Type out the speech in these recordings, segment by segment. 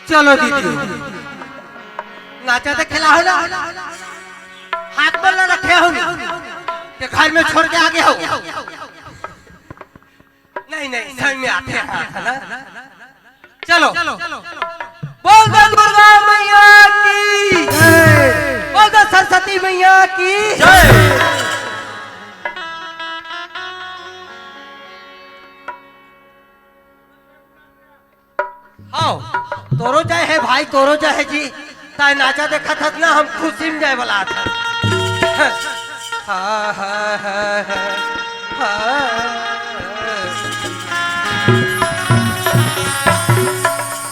चलो दीदी नाचा तो खिलाओ ना, हाथ पर ना रखे हो कि घर में छोड़ के आगे हो। नहीं नहीं समझ में आते हैं ना। चलो बोल दो दुर्गा मैया की जय, बोल दो सरस्वती मैया की जय। आओ तोरो जाए है भाई, तोरो जाए जी ताई नाचा देखा था ना, हम खुशी में जाए वाला था। हाँ हाँ हाँ हाँ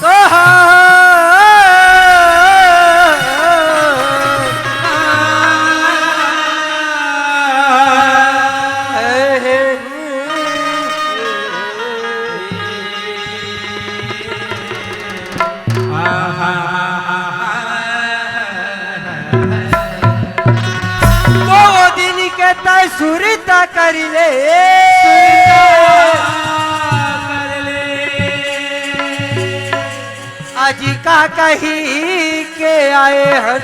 तो सुरीता कर ले अजी का कही के आए हन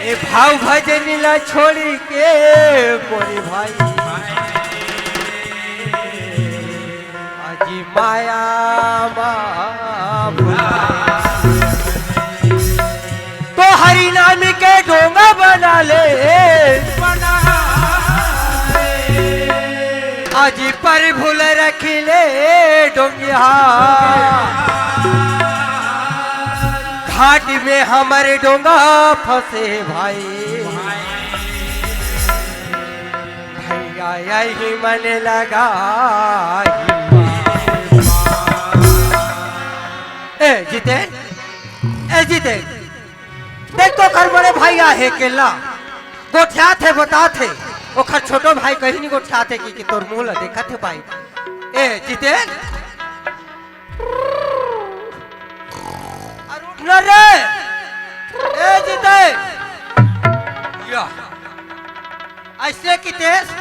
ए भाव भजन ला छोड़ी के मोरे भाई अजी माया तो हरि नाम के डोंगा बना ले आज पर भूल रख ले डोंगिया घाट में हमारे डोंगा फंसे भाई भैया यही मन लगा ए जीते देख तो कर बड़े भाई आहे केला गोठिया थे बता थे ओखर छोटो भाई कहीं नहीं गोठिया थे कि तोर मुंह देखा थे भाई ए जीते न रे ए जीते या ऐसे की तेज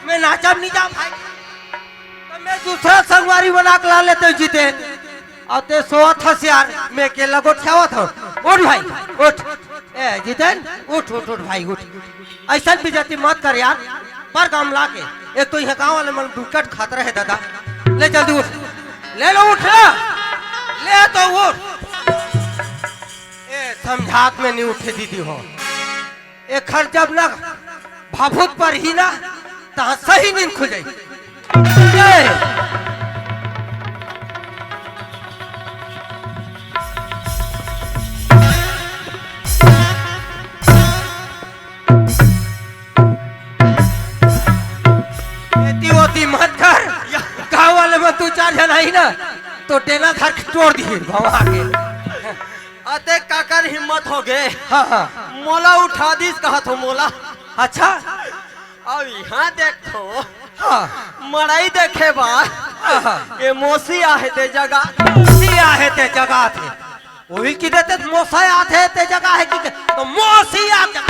मैं नाचा नहीं जा भाई तो मैं दूसरा संगवारी बना के ला लेते जीते और ते सोआ था यार मैं केला गोठिया था उठ भाई उठ ए जितेन उठ उठ उठ भाई उठ ऐसा भी जाती मत कर यार पर काम ला के एक तो यहाँ गाँव वाले मन विकट खातर है दादा ले जल्दी उठ ले लो उठ ले तो उठ ए समझात में नहीं उठे दीदी हो एक खर जब ना भाभूत पर ही ना तहाँ सही नींद खुल जाए मत कर गाँव वाले तू चार जन आई ना तो टेना धर के तोड़ दिए भवा के। अते काकर हिम्मत हो गए। हाँ हाँ मोला उठा दीस कहा तो मोला। अच्छा अब यहाँ देखो हाँ मड़ाई देखे बा हाँ ये मोसी आहे ते जगह मोसी आहे ते जगह थे वही की देते मोसा आते ते जगह है कि तो मोसी आते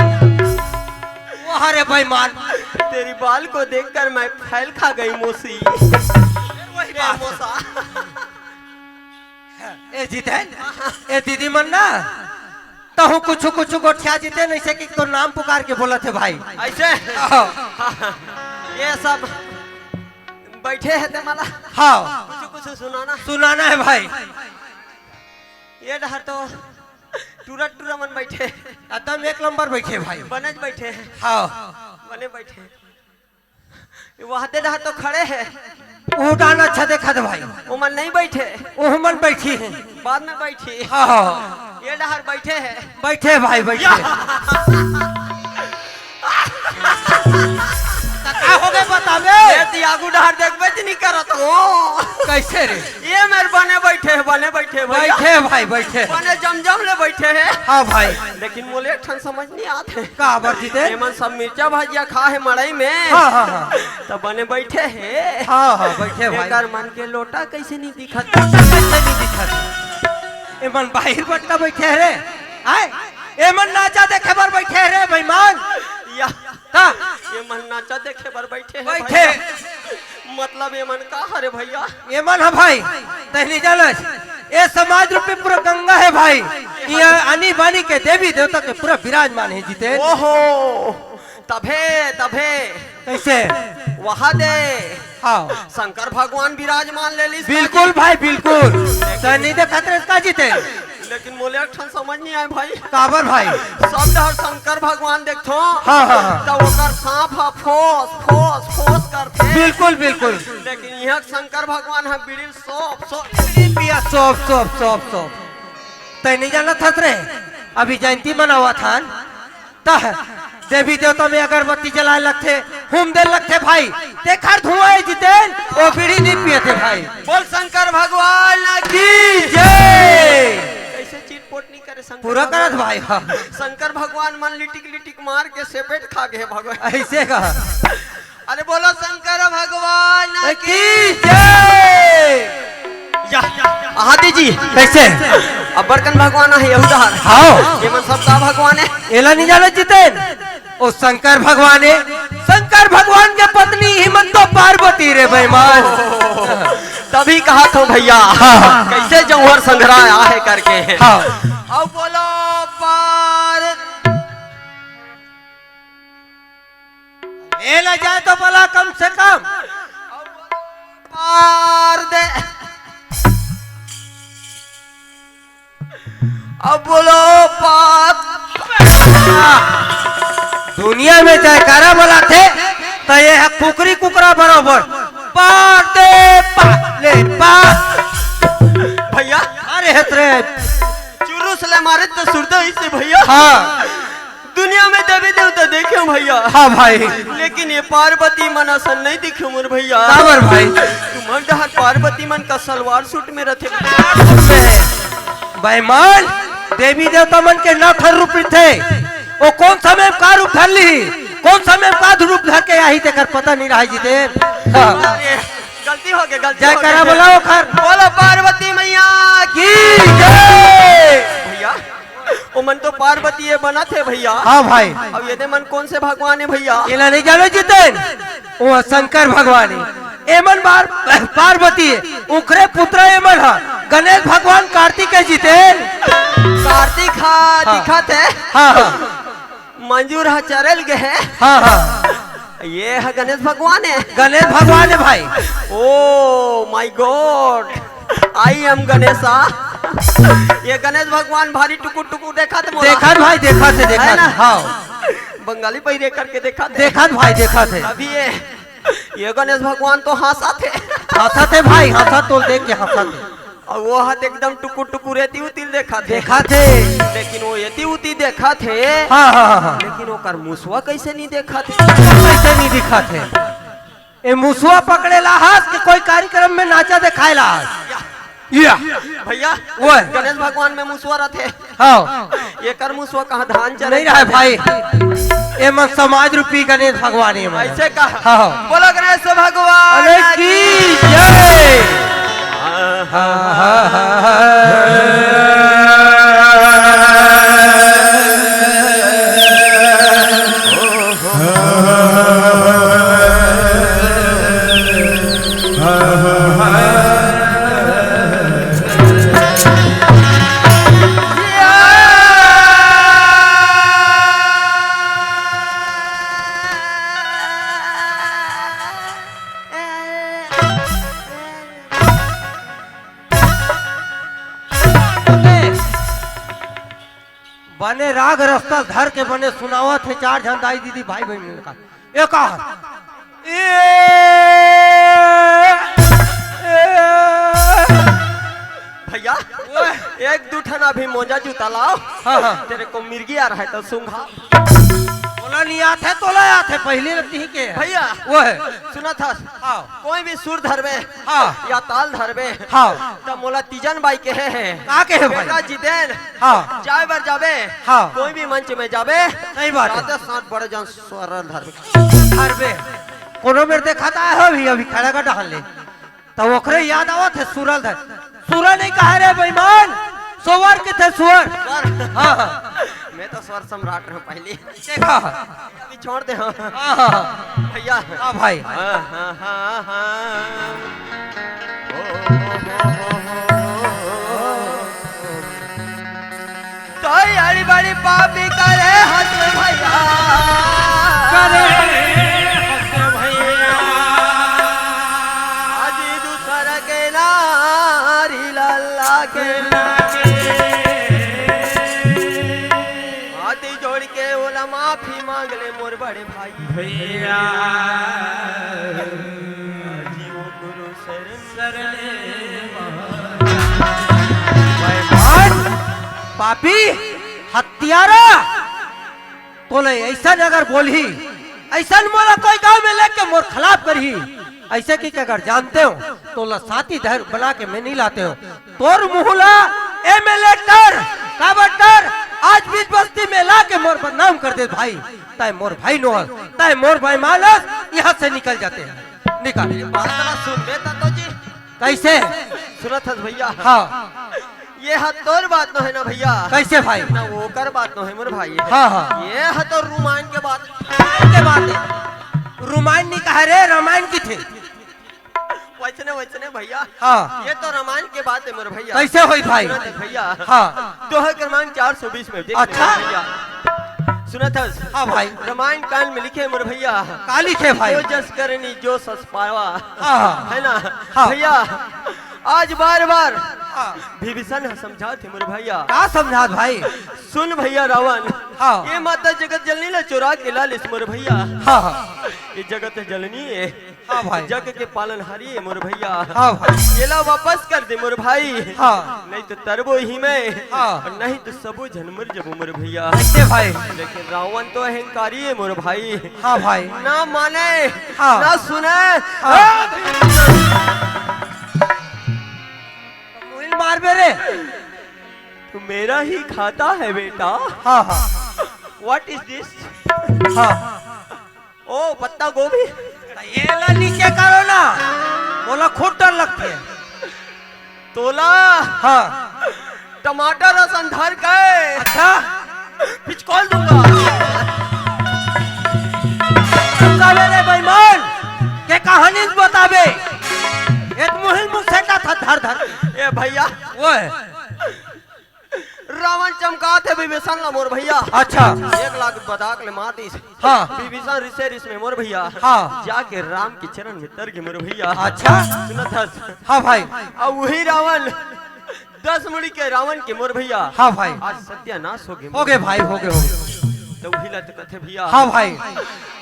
वो हरे बेईमान। तेरी बाल को देखकर मैं फैल खा गई मोसी। वही बात मोसा ए जीतेन ए दीदी मन ना तो हूँ कुछ कुछ गोठिया जीते नहीं से कि तो नाम पुकार के बोला थे भाई ऐसे। ये सब बैठे हैं ते मला हाँ कुछ कुछ सुनाना सुनाना है भाई। ये डहर तो टूरा टूरा मन बैठे एकदम एक नंबर बैठे भाई बनज बैठे हैं। हाँ बने बैठे वहाँ ते डहर तो खड़े हैं वो गाना अच्छा देखा था भाई वो मन नहीं बैठे वो मन बैठी है बाद में बैठी। हाँ हाँ ये डहर बैठे हैं बैठे भाई बैठे। क्या हो गए बतावे ये तियागु डहर देखबे ज नहीं करत हो कैसे रे ये मेरे बने बैठे भैया। बैठे भाई बैठे बने जमजम ले बैठे हैं। हाँ भाई लेकिन मोले एक ठन समझ नहीं आते का बरती थे एमन सब मिर्चा भाजिया खा है मड़ई में। हाँ हाँ हाँ तो बने बैठे हैं। हाँ हाँ बैठे भाई एकर मन के लोटा कैसे नहीं दिखत कैसे नहीं दिखा एमन बाहर बट्टा बैठे रे आए एमन नाचा देखे बर बैठे रे बेईमान या हाँ ये मन नाचा देखे बर बैठे हैं बैठे भैया। मतलब ये मन का हरे भैया एमन है भाई तहनी जानस ये समाज रूपी पूरा गंगा है भाई ये आनी बानी के देवी देवता के पूरा विराजमान है जीते। ओहो तभे तभे कैसे वहाँ दे हाँ शंकर भगवान विराजमान ले ली बिल्कुल भाई बिल्कुल तहनी देखा रे का जीते। लेकिन मोले एक ठन समझ नहीं आए भाई काबर भाई सब डहर शंकर भगवान देखो हाँ हाँ हाँ तो ओकर सांप हा फोस फोस फोस करते बिल्कुल बिल्कुल लेकिन यहाँ शंकर भगवान है बिड़िल सोप सोप पिया सोप सोप सोप सोप तहनी जाना था रे अभी जयंती मनावा था तह देवी देवता में अगरबत्ती जलाए लगते हुम दे लगते भाई देखा धुआं जीते वो बीड़ी नहीं पिए थे भाई। बोल शंकर भगवान की जय कैसे चीटपोट नहीं करे शंकर पूरा करत भाई। हाँ शंकर भगवान मन लिटिक लिटिक मार के सेपेट खा गए भगवान ऐसे कहा अरे बोलो शंकर भगवान की जय। हाथी जी कैसे अब बरकन भगवान है यहूदा हाँ ये मन सब का भगवान है एला नहीं जाना जीतेन ओ शंकर भगवान है शंकर भगवान के पत्नी हिम्मत तो पार्वती रे बेईमान। तभी कहा था भैया कैसे जौहर संग्रह आहे करके हाँ अब बोलो पार एला जाए तो बोला कम से कम पार दे अब बोलो पाप दुनिया में जयकारा बोला थे तो ये है कुकरी कुकरा बराबर पार दे पा ले पा भैया अरे हेतरे चुरूस ले मारे तो सुरदा इसे भैया। हाँ दुनिया में देवी देवता देखे भैया हाँ भाई लेकिन ये पार्वती मन असन नहीं दिखे मोर भैया। काबर भाई तुम डहर पार्वती मन का सलवार सूट में रहते बेईमान देवी देवता मन के नौ रूप थे वो कौन समय का रूप धर ली कौन समय का रूप धर के आई तेकर पता नहीं रहा जीते। हाँ गलती हो गई गलती जयकारा बोलाओ खर बोलो पार्वती मैया की जय। भैया वो मन तो पार्वती ये बना थे भैया। हाँ भाई अब ये मन कौन से भगवान है भैया इला नहीं जानो जीतेन वो शंकर भगवान है एमन बार पार्वती है उखरे पुत्र एमन है गणेश भगवान कार्तिक है जीतेन कार्तिक हाँ दिखा थे हाँ हाँ मंजूर हा चरल गए हाँ हाँ ये है गणेश भगवान है गणेश भगवान है भाई। Oh my God I am Ganesha ये गणेश भगवान भारी टुकुर टुकुर देखा थे देखा भाई देखा थे देखा थे हाँ बंगाली पहिरे करके देखा थे देखा भाई देखा थे अभी ये गणेश भगवान तो हंसा थे भाई हंसा तो देख के हंसा थे और वो हाथ एकदम टुकुर टुकुर एती उतिल देखा थे लेकिन वो एती उती देखा थे हाँ हाँ हाँ लेकिन वो कर मुसवा कैसे नहीं देखा थे कैसे नहीं दिखा थे ए मुसुआ पकड़ेला हाथ के कोई कार्यक्रम में नाचा दिखाएला या भैया वो है। गणेश भगवान में मुसुआ रहते। हाँ ये कर मुसुआ कहाँ धान चले नहीं रहा है भाई ये मन समाज रूपी गणेश भगवान ये मन ऐसे कहा। हाँ बोलो गणेश भगवान अरे की जय बने राग रस्ता धर के बने सुनावत है चार झन दाई दीदी भाई बहन का ये कहा भैया एक दू ठन अभी मोजा जूता लाओ। हाँ हाँ तेरे को मिर्गी आ रहा है तो सुंघा तोला नहीं आते तोला आते पहले लगती ही के भैया वो है सुना था। हाँ कोई भी सुर धरबे हाँ या ताल धरबे हाँ तो मोला तीजन बाई के है का के है भाई बेटा जितेन हाँ जाए बार जाबे हाँ कोई भी मंच में जाबे सही बात है रात साथ बड़े जन स्वर धरबे अरे कोनो मेरे देखा था हो भी अभी खड़ा का डाल ले तो ओकरे याद आवत है सुरल धर सुरल नहीं कहा रे बेईमान सोवर के थे सुअर हाँ हाँ मैं तो स्वर सम्राट हूँ पहले देखा अभी छोड़ दे हाँ हाँ हाँ भैया हाँ भाई हाँ हाँ हाँ हाँ तो यारी बड़ी पापी करे हंस भैया करे आज दूसरा के नारी लल्ला के हाथी जोड़ के ओला माफी मांग ले मोर बड़े भाई भैया जीवो गुरु शरण पापी हत्यारा तोले ऐसा अगर बोली ऐसा मोला कोई गांव में लेके मोर खिलाफ करही ऐसे की अगर जानते हो तोला साथी धैर्य बना के मैं नहीं लाते हो तोर मुहला एमएलए टर काबटर आज बीच बस्ती में ला के मोर बदनाम कर दे भाई ताई मोर भाई नोहल ताई मोर भाई मानस यहाँ से निकल जाते हैं निकाल बात सुन बेटा तो जी कैसे सुनत हस भैया हाँ ये हतोर बात न है ना भैया कैसे भाई ना वो कर बात न है मोर भाई हाँ हाँ ये हतोर रुमान के बात के बात है रामायण नहीं कहा रे रामायण की थे वचने वचने भैया हाँ ये तो रामायण के बात है मोर भैया कैसे हुई भाई सुनत है भैया हाँ दोहा क्रमांक 420 में देख अच्छा। ले भैया सुनत हस हाँ भाई रामायण कांड में लिखे मोर भैया काली थे भाई जो जस करनी जो सस पावा हाँ है ना हाँ। भैया आज बार बार हाँ। विभीषण समझा थे मोर भैया क्या समझात भाई सुन भैया रावण हाँ। ये माता जगत जननी ला चुरा के लाल इस मोर भैया हाँ हाँ ये जगत जननी है हाँ भाई जग के पालनहारी है मोर भैया हाँ भाई ये ला वापस कर दे मोर भाई हाँ। नहीं तो तरबो ही में हाँ। और नहीं तो सबो जन्मर जब मोर भैया कैसे भाई लेकिन रावण तो अहंकारी है मोर भाई हाँ भाई ना माने हाँ। ना सुने हाँ। मुहिल मार मेरे तू मेरा ही खाता है बेटा हाँ हाँ व्हाट इज दिस हाँ ओ पत्ता गोभी तो ये ला नीचे करो ना बोला खूब डर लगती है तोला हाँ टमाटर और संधर गए अच्छा पिचकॉल दूंगा तुमका मेरे बेईमान के कहानी बताबे एक मुहिल मुसेटा था धर धर ए भैया वो है रावण चमका थे विभीषण ला मोर भैया अच्छा 1 लाख बदाक ले मार दी हाँ विभीषण ऋषि ऋषि में मोर भैया हाँ। जाके राम के चरण में तर के मोर भैया अच्छा सुनत हस हाँ भाई अब वही रावण 10 मुड़ी के रावण के मोर भैया हाँ भाई आज सत्यानाश हो गए हो गए भाई हो गए तो तो वही लत कथे भैया। हाँ भाई,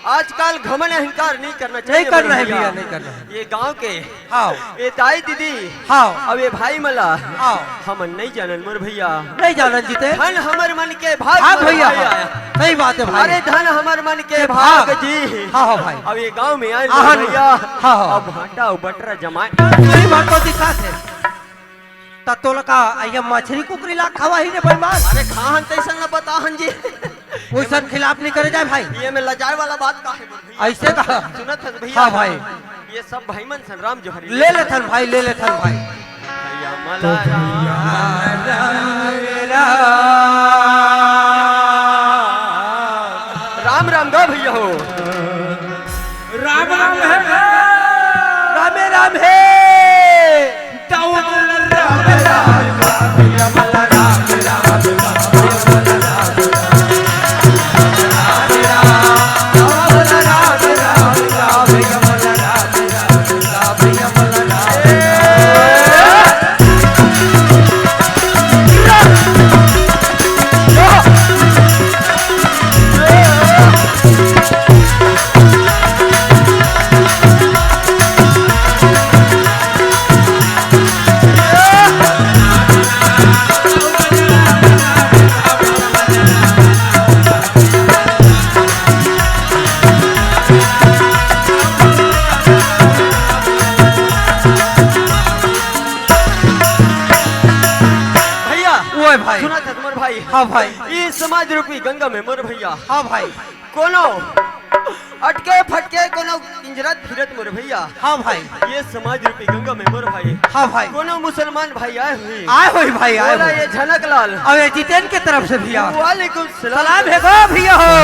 आजकल घमंड अहंकार नहीं करना चाहिए। नहीं करना है भैया, नहीं करना है। ये गांव के हाँ ये ताई दीदी हाँ अब ये भाई मला हाँ हम नहीं जानन मोर भैया। नहीं जाना जीते। धन हमर मन के भाग हाँ मोर भैया, भैया। सही बात है भाई। अरे धन हमर मन के भाग। भाग जी। हाँ हाँ भाई, अब ये गांव में आए हाँ, भैया। हाँ, हाँ। अब भाटा बटरा जमाए सही बात को दिक्कत है। तत्तोल का आइए मछली कुकरी ला खवा ही ने बेईमान। अरे खाहन तैसन न बताहन जी। वैसन खिलाफ नहीं करे जाए भाई। ये में लजाए वाला बात का है मोर भैया। ऐसे कहा सुनत है भैया। हाँ भाई, ये सब भाई मन सन राम जोहरी ले लेथन भाई, ले लेथन भाई। भैया मला राम राम गा भैया हो। राम राम है रामे राम है। भाई सुना था तुम्हारे भाई। हाँ भाई, ये समाज रूपी गंगा में मोर भैया। हाँ भाई, कोनो अटके फटके कोनो पिंजरत फिरत मोर भैया। हाँ भाई, ये समाज रूपी गंगा में मोर भाई। हाँ भाई, कोनो मुसलमान भाई आए हुए आए हुई भाई, आए बोला हुई। ये झनक लाल और ये जितेन की तरफ से भैया वालेकुम सलाम है गो भैया हो।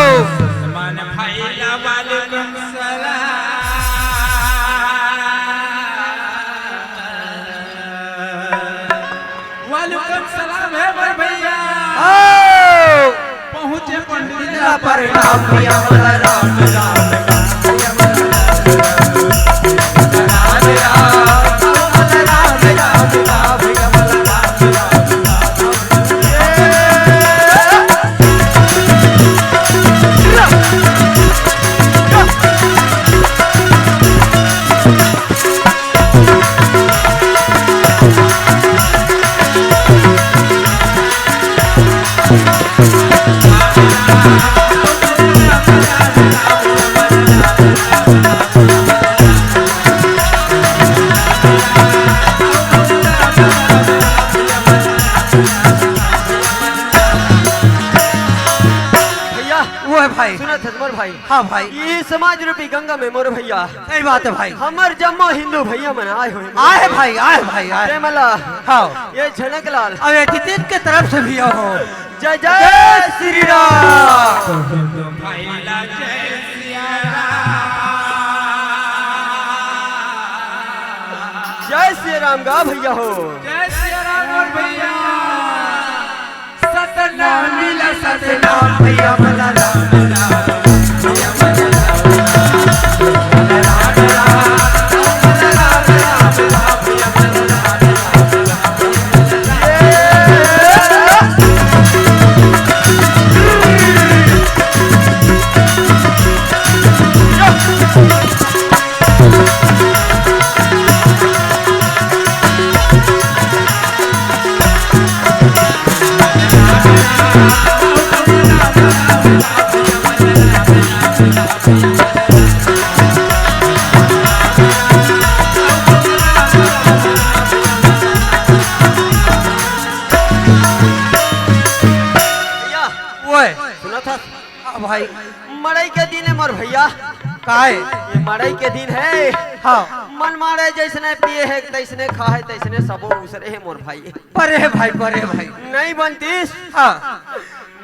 मान भैया वालेकुम सलाम। वालेकुम सलाम है मोर भैया। पहुँचे पंडित परिणाम भैया मला राम राम भाई। सुना था मोर भाई। हाँ भाई, ये समाज रूपी गंगा में मोर भैया। सही बात है भाई। हमर जम्मो हिंदू भैया मन आए हुए। आए भाई, आए भाई, आए। मला हाँ, ये झनक लाल अब ये जितेन के तरफ से भैया हो। जय जय श्री राम। भैया जय सिया जय श्री राम गा भैया हो। जय सिया राम और भैया सतनाम लीला सतनाम भैया मला राम राम भैया मला सुना था भाई। मड़ई के दिन है मोर भैया। काहे? ये मड़ई के दिन है। हाँ, मन मारे जैसने पिए है तैसने खाए तैसने सबो उसरे है मोर भाई। परे है भाई, परे भाई। नहीं बनतीस। हाँ,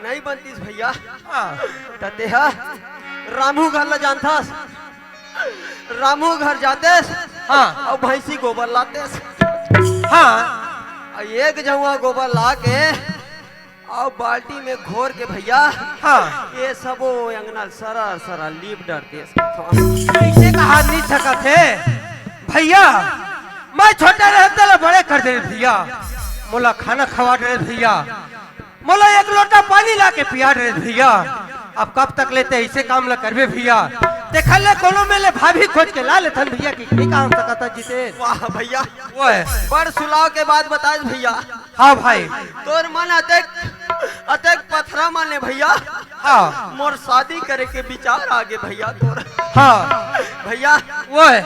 नहीं बनतीस भैया। हाँ, तते है रामू घर ला जानथास। रामू घर जातेस। हाँ, और भैंसी गोबर लातेस। हाँ, एक जहुआ गोबर ला के और बाल्टी में घोर के भैया। हाँ, ये सबो अंगना सरा सरा लीप डरते। ऐसे कहा नहीं सकत है भैया। मैं छोटा रहता ला बड़े कर दे भैया। मोला खाना खवा दे भैया। मोला एक लोटा पानी ला के पिया दे भैया। अब कब तक लेते ऐसे काम ल करबे भैया। देखल ले कोनो में ले भाभी खोज के ला लेथन भैया की नहीं काम सकता जितेन। वाह भैया, वो है बड़ सुलाव के बाद बताए भैया। हाँ भाई। तोर मन अतेक अतेक पथरा माने भैया। हाँ मोर शादी करे के विचार आगे भैया तोर। हाँ भैया वो है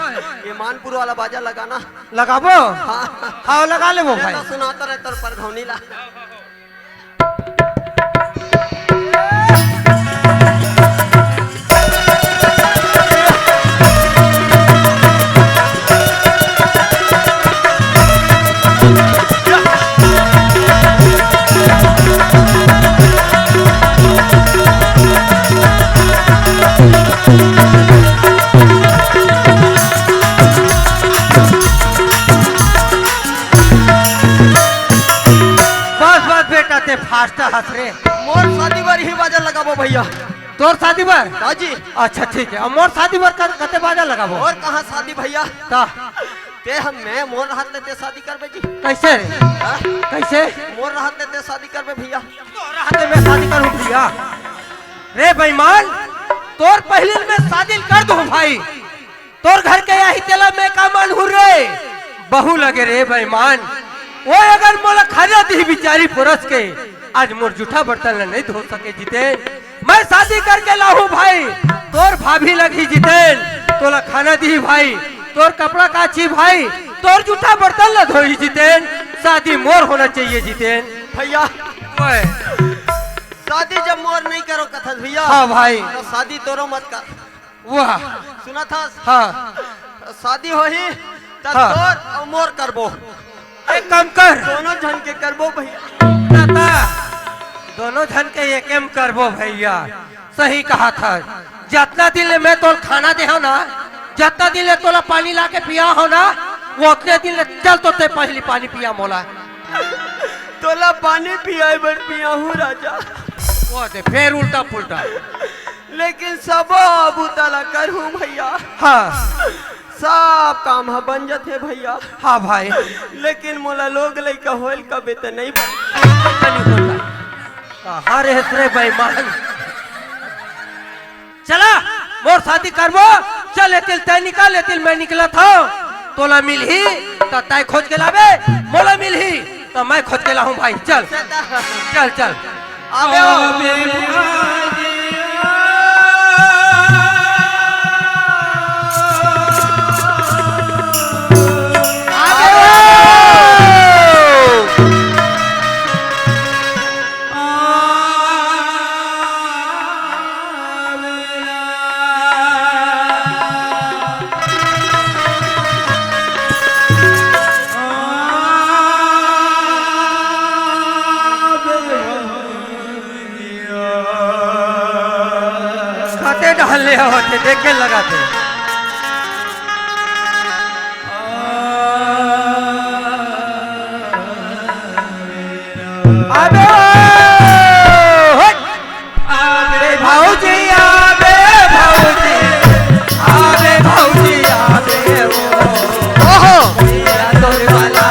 ये मानपुर वाला बाजा लगाना। लगाबो। हाँ हाँ लगा ले वो भाई। तो सुनाता रहे तोर पर घौनी ला। फास्ट हंस रे। मोर शादी बार ही बाजा लगाबो भैया। तोर शादी बार? हाँ जी। अच्छा ठीक है। और मोर शादी बार कते बाजा लगाबो? और कहाँ शादी भैया? ता ते हम मैं मोर हाथ लेते शादी करबे जी। कैसे रे? हाँ? कैसे? मोर हाथ लेते शादी करबे भैया। तोर हाथ में शादी करूं भैया? रे बेईमान, तोर पहले में शादी कर दूं भाई। तोर घर के यही तेला में का मन हुर रे बहू लगे रे बेईमान। वो अगर मोला खाना दी बिचारी पुरुष के आज मोर जूठा बर्तन नहीं धो सके जितेन। मैं शादी करके लाहू भाई। तोर भाभी लगी जितेन, तोला खाना दी भाई, तोर कपड़ा काची भाई, तोर जूठा बर्तन ला धोई जितेन। शादी मोर होना चाहिए जितेन। भैया ओए शादी जब मोर नहीं करो कथस भैया। हाँ भाई। तो शादी तोरो मत कर। वाह सुना था? हाँ शादी हो ही तब हाँ। तोर और मोर करबो। एक काम कर दोनों जन के करबो भैया। दादा, दोनों जन के एक एम करबो भैया। सही कहा था। जितना दिन मैं तो खाना दे हो ना, जितना दिन तोला पानी ला के पिया हो ना, वो उतने दिन चल तो ते पहली पानी पिया मोला। तोला पानी पियाए बर पिया हूँ राजा। वो दे फिर उल्टा पुल्टा। लेकिन सब अबू तला कर हूँ भैया। हाँ सब काम हा बन जाते भैया। हाँ भाई। लेकिन मोला लोग लइका होल कबे ते नहीं बन। कहाँ रे रे बेईमान। चला मोर शादी करबो। चल एतिल तय निकाल, एतिल मैं निकला था। तोला मिल ही तो तय खोज के लावे, मोला मिल ही तो मैं खोज के लाऊं भाई। चल चल चल आबे डाले होते देखे लगाते। अबे आबे भाऊजी, आबे भाऊजी, आबे भाऊजी, आबे ओहो तोरे वाला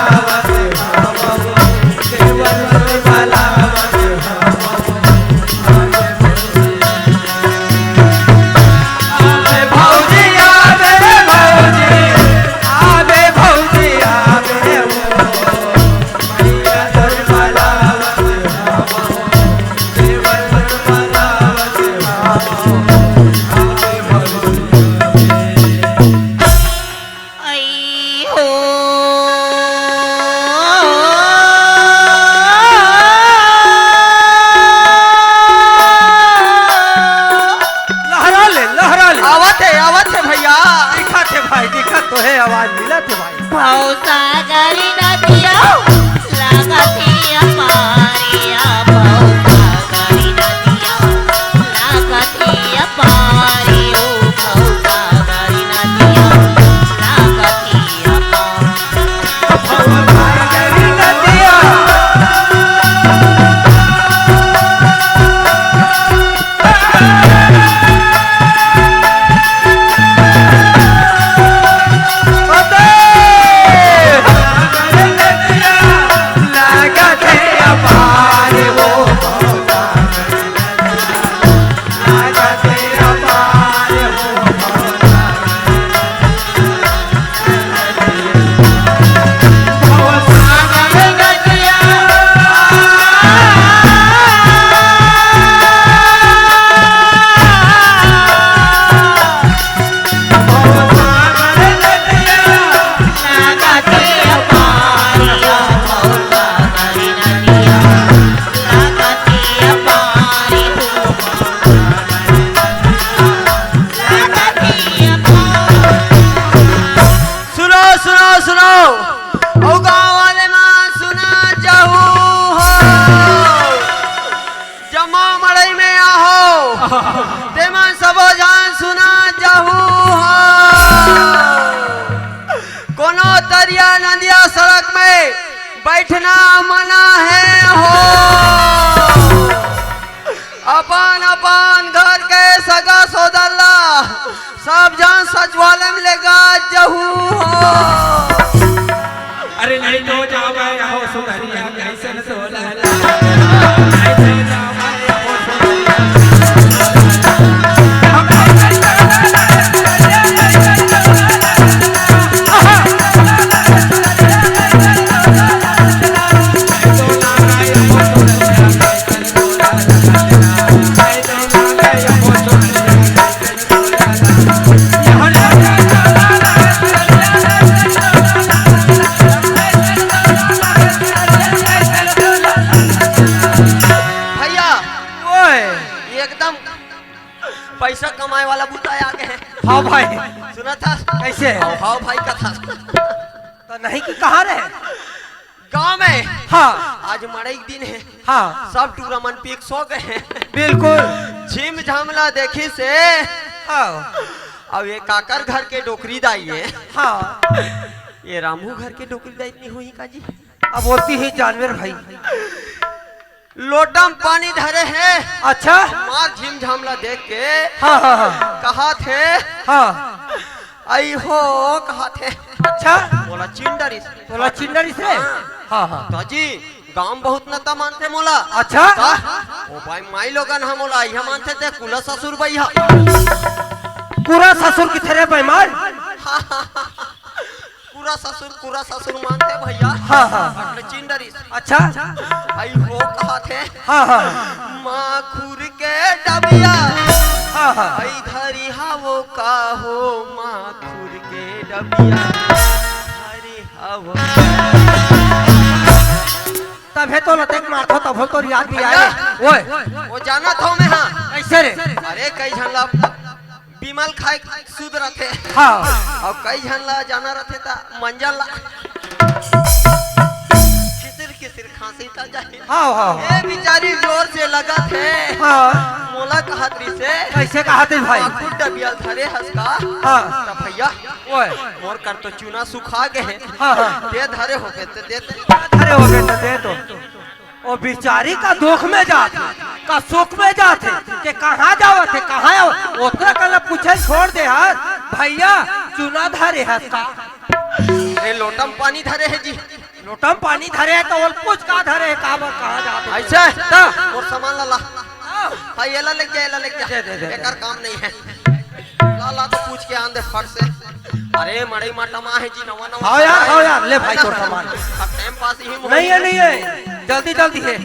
वाला आवाज मिला थे भाई। भाव सागरी नदिया लागती अपारिया, भाव सागरी नदिया लागती अपारी, ओ भाव सागरी नदिया लागती अपारी। भाव सागरी नदिया नदिया सड़क में बैठना मना है हो। अपन अपन घर के सगा सौदल्ला सब जान सचिवालय में लेगा जहू हो। अरे नहीं तो जाओ भाई हो सुधरिया कैसे न सोला ऐसे जाओ भाई हो सुधरिया पैसा कमाए वाला बूता आगे है। हाँ भाई, सुना था कैसे? हाँ भाई का था तो नहीं कि कहाँ रहे? गांव में। हाँ आज मड़ई दिन है। हाँ सब टूर्नामेंट पिक सो गए हैं। बिल्कुल। झिम झमला देखी से हाँ अब ये काकर घर के डोकरी दाई है। हाँ ये रामू घर के डोकरी दाई नहीं हुई का जी। अब होती है जानवर भाई। लोटम पानी धरे है। अच्छा। मार झिम झमला देख के हाँ हाँ हाँ कहा थे हाँ आई हो कहा थे। अच्छा। बोला चिंडरी बोला चिंडरी से। हाँ हाँ तो जी गांव बहुत नता मानते मोला। अच्छा। ओ भाई माई लोगन हम मोला यह मानते थे कुला ससुर भैया। पूरा ससुर की तरह बेईमान। पूरा ससुर मानते भैया। हाँ हाँ चिंडरी। अच्छा। आई हो कहा थे। हाँ हाँ माँ खुर के डबिया। हाँ हाँ आई धरी हावो का हो माँ खुर के डबिया धरी हावो। तब तो लतेक मारता तब तो याद भी आए। ओए वो जाना था मैं। हाँ कैसे रे? अरे कई झनला बिमल खाए सूद रथे। हाँ और कई झनला जाना रथे ता मंजल ला किसिर खांसी का जाए। हाँ हाँ ये बेचारी जोर से लगा थे। हाँ मोला कहतरी से कैसे कहा थे भाई? खुद डबियल धरे हंसका। हाँ तब भैया ओए मोर कर तो चूना सुखा गए। हाँ हाँ दे धरे हो गए तो दे अरे हो गए तो दे दो। ओ बेचारी का दुख में जाते का सुख में जाते कि कहाँ जाओ थे कहाँ आओ उतना कल पूछे छोड़ दे यार भैया चुना धरे है का। ए लोटम पानी धरे है जी। लोटम पानी धरे है तो और कुछ का धरे है कहाँ जाते? ऐसे मोर सामान ला ला। हाँ ये ला लेके जा। बेकार काम नहीं है। ला ला तो पूछ के आंदे फट से। अरे मड़ई माटा माँ है जी नवा नवा। हाँ यार ले भाई तो सामान। टाइम पास ही नहीं है जल्दी है।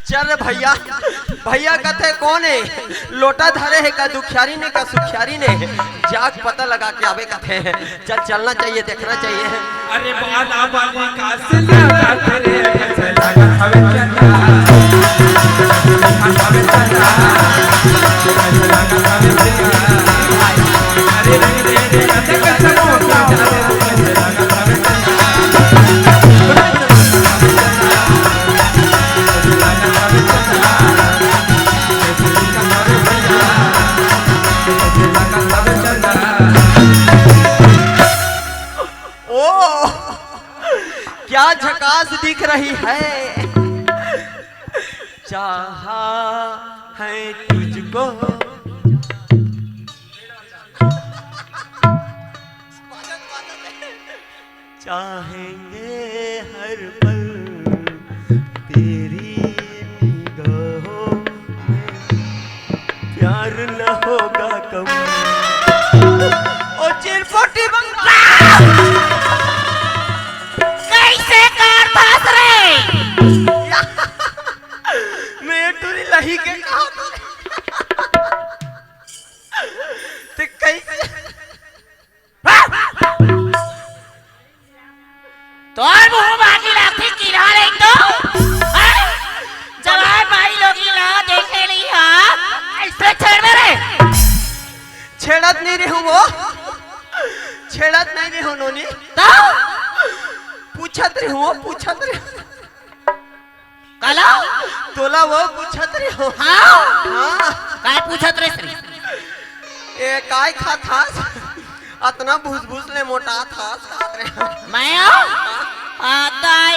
चल भैया भैया कहते कौन है लोटा धरे है का दुखियारी ने का सुखियारी ने जाग पता लगा के आवे कहते हैं। चल चलना चाहिए देखना चाहिए। अरे बाला बाली का सिला तेरे कैसे लगा हवे चला हवे चला कैसे लगा हवे चला। अरे रे कैसे कैसे मोटा कैसे लगा हवे क्या झकास दिख रही है। चाहा है तुझको चाहेंगे हर पल तेरी निगाहों में प्यार न होगा कब। ओ चिरपोटी बंगा कैसे कार पास रे? मैं टूरी लही के कहा ते कैसे तोर मुंह बाकी लाठी किरा रे तो जवान भाई लोग ना देखे नहीं हां ऐसे छेड़ रे। छेड़त नहीं रही हूँ वो छेड़त नहीं रही हूँ नोनी। तो पूछत रही हूँ पूछत रही कला तोला वो पूछत रही हूँ। हां हाँ काय पूछत रे श्री? ए काय खा था अतना भूस भूस ले मोटा था मैं आताई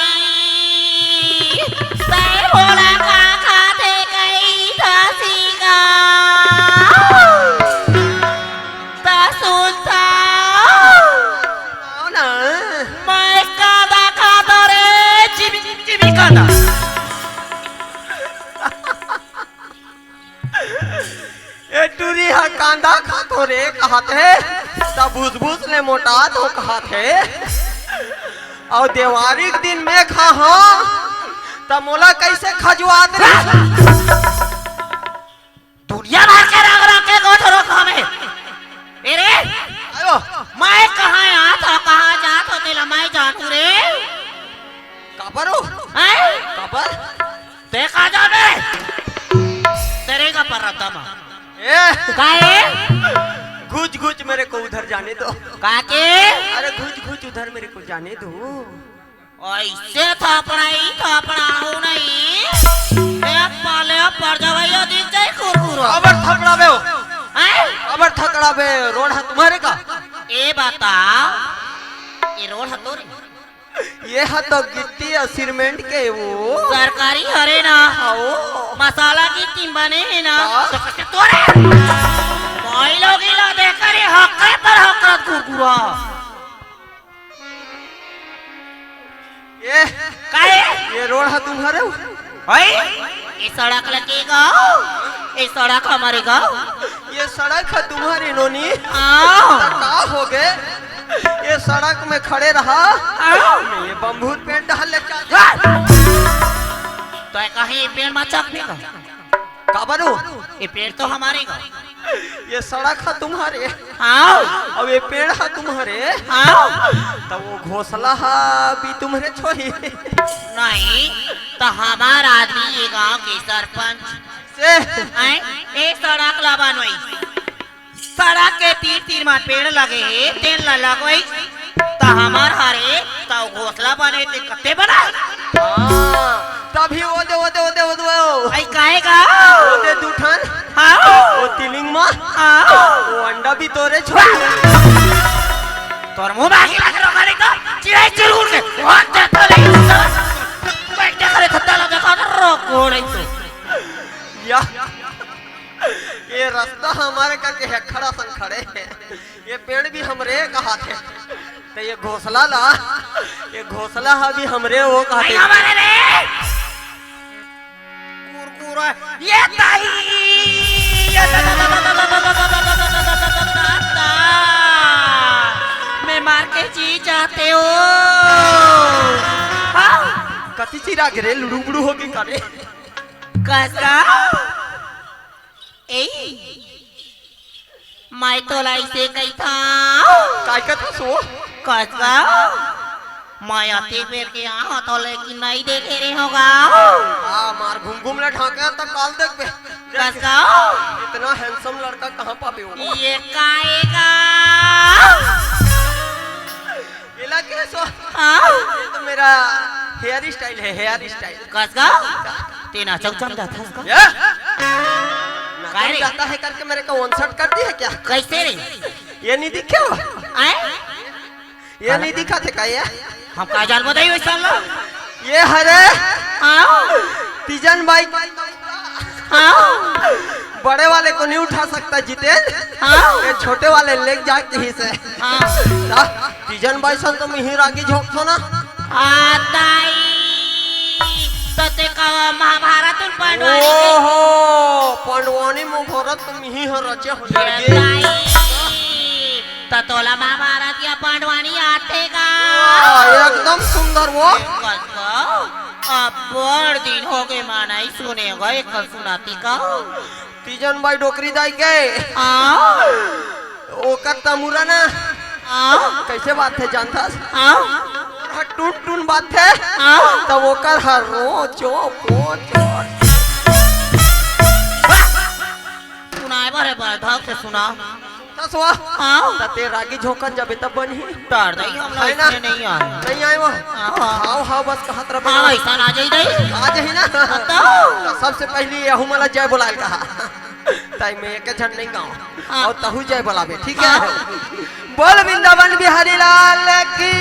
सै भोला का खाते गई धासी का सुनता ना मैं कादा खाता रे चिमी कादा ए टूरी हा कांदा खातो रे कहते तब भूस भूस ले मोटा तो कहते और देवारी के दिन में खा हाँ तब मोला कैसे खजुआत रे दुनिया भर के रंग रंग के गोठरो खामे अरे आयो मैं कहाँ आता कहाँ जात हो तेला मैं जानू रे कबरो हैं कबर देखा जाने तेरे का परतम ए काहे घुच घुच मेरे को उधर जाने दो काके अरे घुच घुच उधर मेरे को जाने दो ऐसे थापड़ा हो नहीं एक पाले पर जवाइयो दिन जाए कुरकुरो अबर थकड़ा बे हैं अबर थकड़ा बे रोड है तुम्हारे का ए बता ये रोड है तोरे ये है तो गिट्टी और सीमेंट के वो सरकारी हरे ना आओ मसाला की टीम बने है ना हाँ। तो कैसे तोरे भाई लोग इला देखकर ये हक्के पर हक्का कुरकुरा ये काहे ये रोड है तुम्हारे भाई ये सड़क लगेगा ये सड़क हमारे गाँव ये सड़क है तुम्हारी नोनी आओ का हो गए ये सड़क में खड़े रहा मैं ये बम्बूत पेड़ डाल ले तो कहीं पेड़ में चक देगा कबरू ये पेड़ तो हमारे का ये सड़क है तुम्हारे आओ अब ये पेड़ है तुम्हारे आओ तो वो घोसला है भी तुम्हारे छोरी नहीं तो हमारा आदमी ये गांव के सरपंच से आए एक सड़क लबानोई सड़क के तीर में पेड़ लगे है तेल न लगवाई तो हमार हरे तो घोसला बने ते कत्ते बना हाँ, तभी वो दे आई काहेगा वो दे दूठन आओ वो तिलिंग माँ आओ वो अंडा भी तोरे छोड़ तोर मुंह बाकी लग रहा है का चिड़ै चिड़ुड़ के वहां जाता नहीं बैठे करे थत्ता लगा का रो कोड़े तो या ये रास्ता हमारे करके है खड़ा सन खड़े हैं ये पेड़ भी हमरे कहा थे तो ये घोसला ला ये घोसला है भी हमरे वो कहा आई थे हमारे रे कुरकुरा ये ताई ये मैं मार के जी जाते हो हाँ कति चिरा गिरे लुड़ू बुड़ू होके करे कसका ए मैं तो लाई से कही था काय का था सो कसका मैं आते बेर के यहाँ तो लेकिन नहीं देखे रहे होगा मार घूम घूम ले ढाके तो काल देख बे कसका इतना हैंडसम लड़का कहाँ पाबे हो ये काएगा ये लगे सो हाँ ये तो मेरा हेयर स्टाइल है हेयर स्टाइल कसका तेना चौचम जाता है ये काय रे? जाता है करके मेरे को वन शॉट कर दी है क्या कैसे रे ये नहीं दिखे हो आए ये नहीं दिखा थे क्या ये हम का जान बताइए वैसा लो ये हरे हाँ तीजन बाइक हाँ बड़े वाले को नहीं उठा सकता जितेन हाँ ये छोटे वाले लेग जाते ही से हाँ तीजन बाई सन तो मिहिर आगे झोंकतो ना आताई तो ते का महाभारत पढ़वाई ओहो पंडवानी मुहूर्त तुम ही हो रचे हो जाएगी तो तोला महाभारत या पढ़वानी आते का एकदम सुंदर वो अब बड़ दिन हो गए मानाई सुने गए कल सुनाती का तीजन बाई डोकरी जाई गए ओकर तमुरा ना कैसे बात है जानता टून टून बात है तब ओकर हर रो चो पो चोट सुनाए बारे बार ढंग से सुना तसवा हाँ ते रागी झोंकन जब तब बनी तार दई हम लोग है ना? इसमें नहीं आए नहीं आए वो हाव हाव बस कहत रहे हाँ ऐसा ना जाई दई आज ही ना बताओ तो सबसे पहले यहू मला जय बुलाए कहा ताई में एक जन नहीं गाँव और तहु जय बोलावे, ठीक है? बोल वृंदावन बिहारी लाल की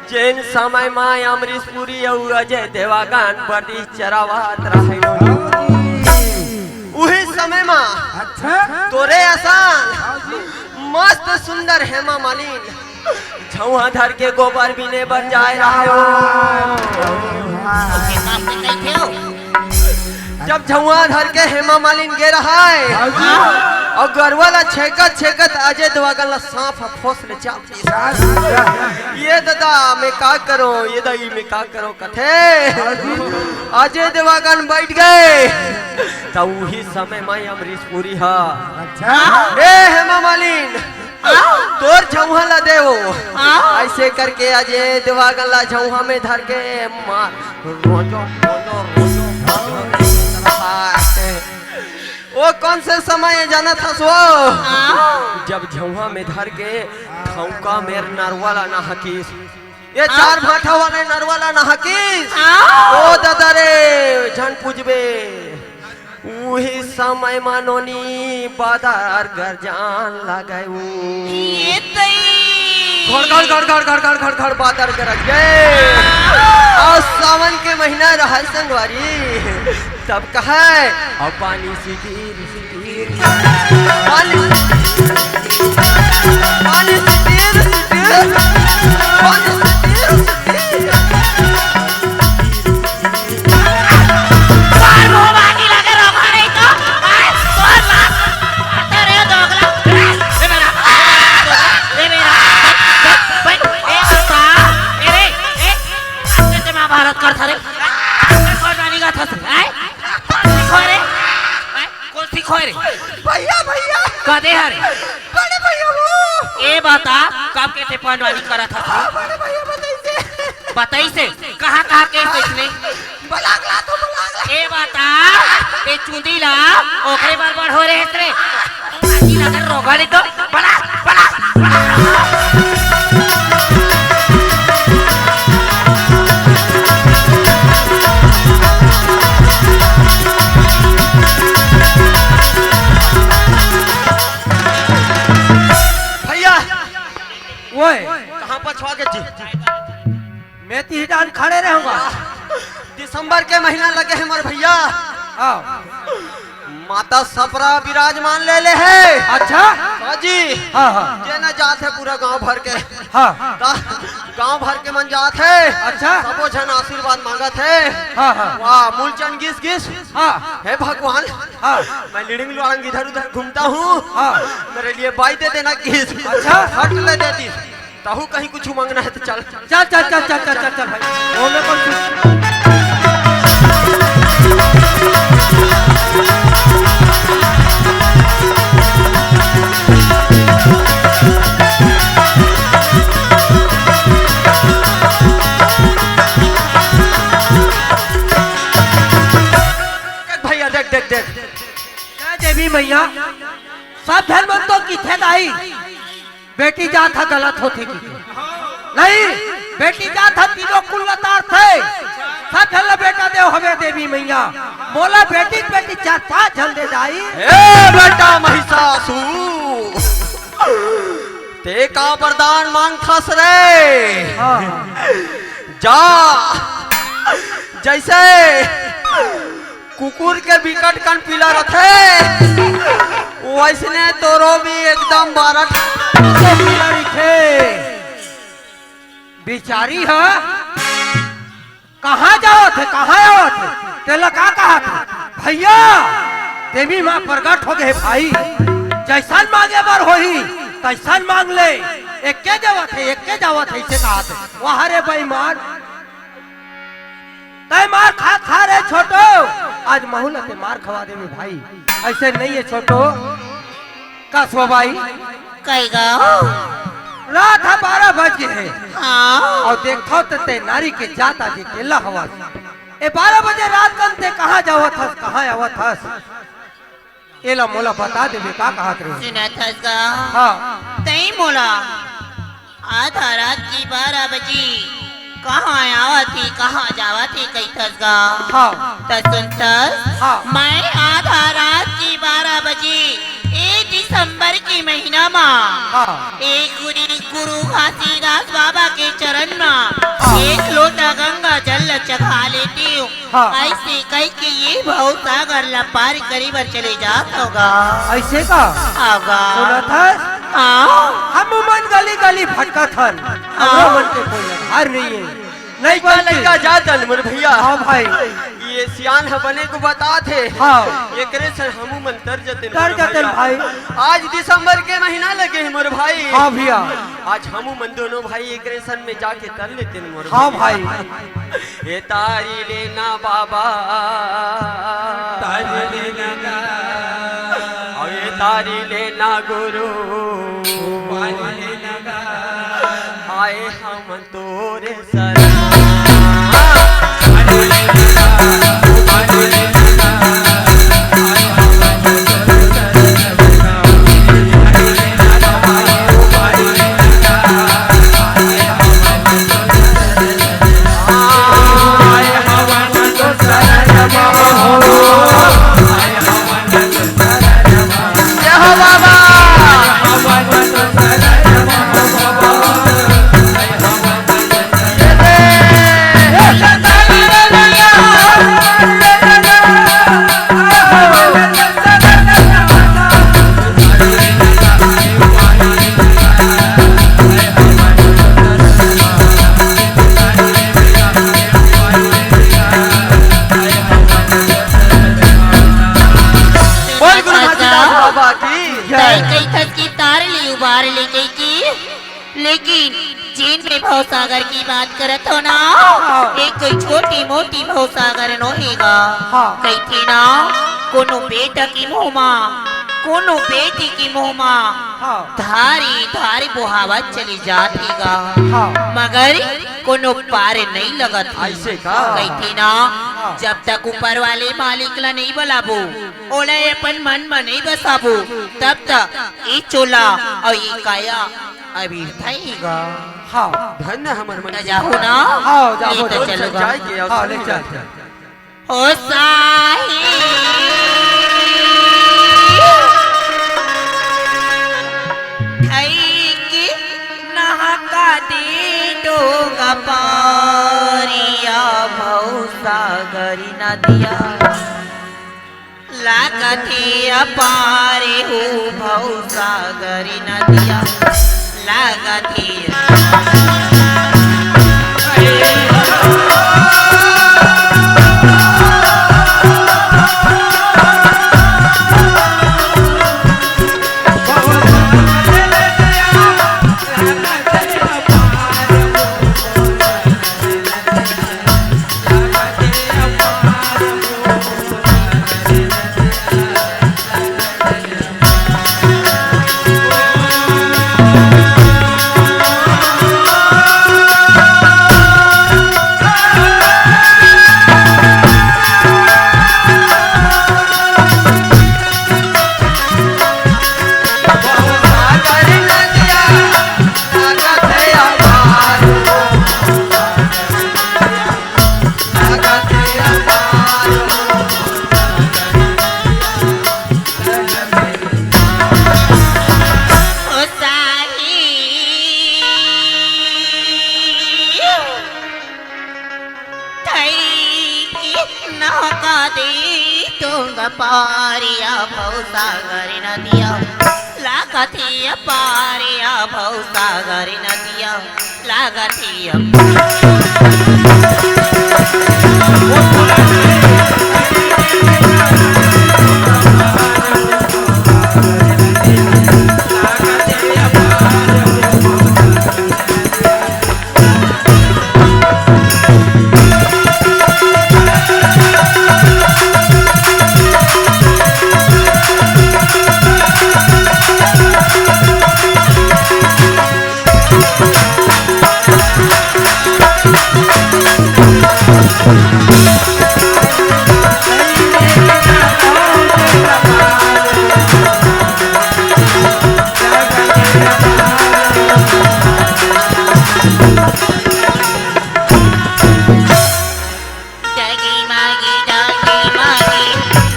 जिन समय माँ अमरीश पुरी और अजय देवागन बड़ी चरावत रहे उही समय माँ तोरे आसान मस्त सुंदर हेमा मालिन झुआ धर के गोबर बिने बर जाए रहे जब झुआ धर के हेमा मालिन गे रहा है और गरवाला छेकत छेकत अजय देवागन सांप फोस ले चापती ये दादा मैं का करो ये दाई मैं का करो कथे अजय देवागन बैठ गए तो वही समय में अमरीश पुरी हा ए हेमा मालिन तोर झुआ ला देवो ऐसे करके अजय देवागन ला झुआ में धर के मार रोजो रोजो रोजो वो कौन से समय जाना था सो जब झुआ में धर के ठौका मेर नरवाला ना हकीस ये चार भाठा वाले नरवाला ना हकीस ओ दादा रे झन पूजबे वही समय मानोनी बादार गरजान लगाऊ घर घर घर घर घर घर घर घर बादर गरज गए और सावन के महीना रहा संगवारी तब कहा और पानी सिटीर सिटीर पानी पानी सिटीर सिटीर पानी सिटीर सिटीर कदे हरे बड़े भैया वो ए बता कब के ते पंडवानी करा था बड़े भैया बताई से कहां के इसने बलागला तो बलागला ए बता ते चुंदीला ओकरे बरबर हो रहे रे आजी नगर रोगाड़ी तो बला बला कहाँ पर छुआ के जी मैं तीन खड़े रहूंगा दिसंबर के महीना लगे हैं मोर भैया माता सपरा विराजमान ले ले है अच्छा हाँ जी हाँ हाँ ये न जात है पूरा गांव भर के हाँ गांव भर के मन जात है अच्छा सबो जन आशीर्वाद मांगत है हाँ हाँ वाह मूलचंद गिस गिस हाँ हे भगवान हाँ मैं लिडिंग लुआंग इधर उधर घूमता हूँ हाँ मेरे लिए बाई दे देना किस अच्छा हट ले देती ताहू कहीं कुछ मांगना है तो चल चल चल चल चल चल चल भाई वो में कौन भैया देख देख देख देवी मैया सब धर्म तो किथे दाई बेटी जात था गलत होती की नहीं बेटी जात था तीनों कुल लतार थे सब धर्म बेटा देव हमें देवी मैया बोला बेटी बेटी चार पांच झल दे जाई ए बेटा महिषासुर ते का वरदान मांग थस रे जा जैसे कुकुर के विकट कन पीला रखे वैसने तोरो भी एकदम बारह बिचारी है कहाँ जाओ थे कहाँ आओ थे तेला का कहा था भैया देवी माँ प्रकट हो गए भाई, जैसन मांगे बर होही तैसन मांग ले। एक के जावत है इसे कहा थे वहां रे बेईमान, तय मार खा रे छोटो, आज महूलते मार खवा दे भाई, ऐसे नहीं है छोटो। का सो भाई कहेगा रात 12 बज गए है हाँ और देखो तो ते नारी के जाता जी केला हवा ए 12 बजे रात कम ते कहाँ जावत हस, कहाँ आवत हस, एला मोला बता देबे का कहत रहे। सुना था हाँ तई मोला आधा रात की 12 बजे कहाँ आवा थी कहाँ जावा थी कही थसगा। हाँ सुनतस हाँ मैं आधा रात की 12 बजे 1 दिसंबर की महीना में हाँ एक गुरु घासीदास बाबा के चरण में 1 लोटा गंगा जल चढ़ा लेती हूँ। हाँ। ऐसे कह के ये भाव सागर लपार करीबर चले जात होगा। ऐसे का होगा सुनत हस, हाँ हम मन गली गली भटकत हन, हमरा मन के कोई आधार नहीं है, नहीं का लड़का जातन मोर भैया। हाँ भाई ये सियान है बने को बता थे। हाँ एकरे से हमू मन तर जते कर जतन भाई। आज दिसंबर के महीना लगे है मोर भाई। हाँ भैया आज हमू मन दोनों भाई एकरे सन में जाके तर लेते हैं मोर हाँ भैया। भाई ये तारी लेना बाबा, तारी लेना और ये तारी लेना गुरु, वाली लेना आए हम तोरे शरण। लेकिन चीन में भव सागर की बात करत हो ना, एक कोई छोटी मोटी भव सागर नोहेगा। कही थी ना कोनो बेटा की मुँह माँ कोनो बेटी की मुँह माँ धारी धारी बुहावत चली जातीगा, मगर कोनो पार नहीं लगत। ऐसे का कही थी ना जब तक ऊपर वाले मालिक ला नहीं बुलाबो, ओला अपन मन में नहीं बसाबो, तब तक ये चोला और ये काया अभी थईगा। हाँ धन्य हमर मन जाओ ना, हाँ जाओ ले तो चलूगा। हाँ ले चल ओ साही की नहका दे डोगा पारिया भव सागरी नदिया लागती अपारे हो भव सागरी नदिया लागती। पारिया भव सागर नदिया लागती पारिया भव सागर नदिया लागती। जगी मागी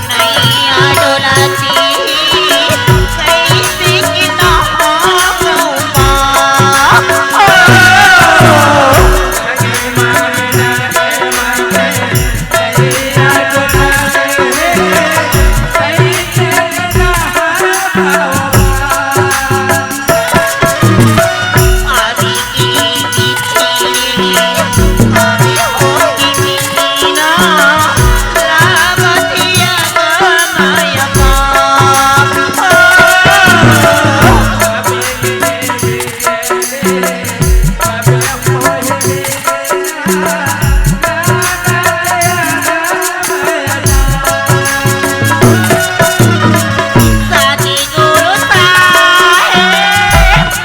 नैया डोलाची कैसे कि नहाऊंगा। आदि की चिड़ी आदि होगी मीना रावतिया माया साथी गुरु साहेब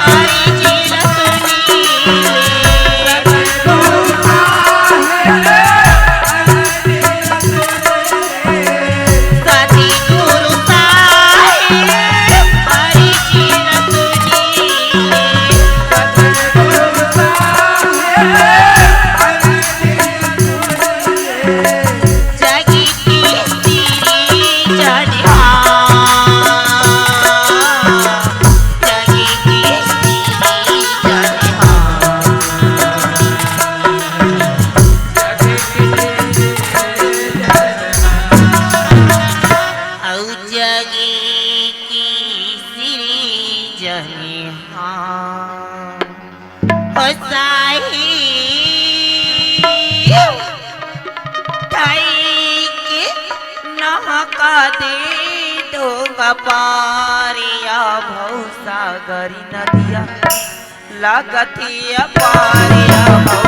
हरि जी साथी गुरु साहेब हरि जी जगी की तेरी चढ़ा जगी की तेरी चढ़ा औ जगी की श्री जनिहा हसाही ताई के नहका दे दो पारिया भौसागरी नदिया लगतिया पारिया भौ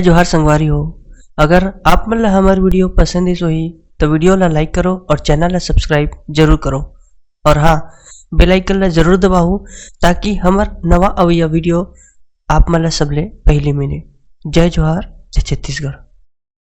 जोहार संगवारी हो। अगर आप मन ला हमार वीडियो पसंद ही सोही तो वीडियो ला लाइक करो और चैनल ला सब्सक्राइब जरूर करो। और हाँ, बेल आइकन ला जरूर दबाओ ताकि हमार नवा अवैया वीडियो आप मन ला सबले पहले मिले। जय जोहार, जय छत्तीसगढ़।